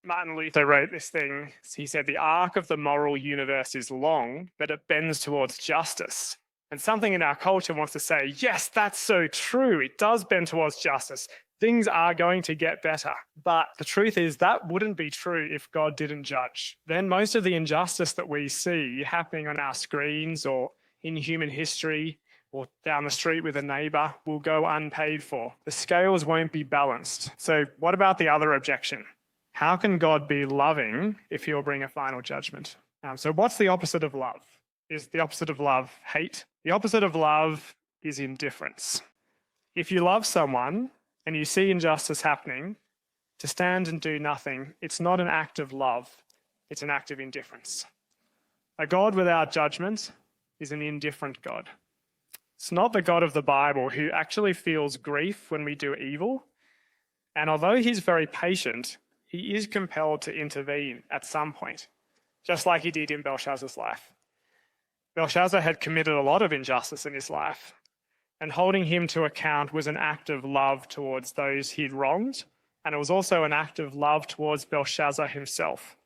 Martin Luther wrote this thing. He said, the arc of the moral universe is long, but it bends towards justice. And something in our culture wants to say, yes, that's so true. It does bend towards justice. Things are going to get better. But the truth is that wouldn't be true if God didn't judge. Then most of the injustice that we see happening on our screens or in human history or down the street with a neighbor will go unpaid for. The scales won't be balanced. So what about the other objection? How can God be loving if he'll bring a final judgment? So what's the opposite of love? Is the opposite of love hate? The opposite of love is indifference. If you love someone and you see injustice happening, to stand and do nothing, it's not an act of love, it's an act of indifference. A God without judgment is an indifferent God. It's not the God of the Bible who actually feels grief when we do evil. And although he's very patient, he is compelled to intervene at some point, just like he did in Belshazzar's life. Belshazzar had committed a lot of injustice in his life, and holding him to account was an act of love towards those he'd wronged, and it was also an act of love towards Belshazzar himself.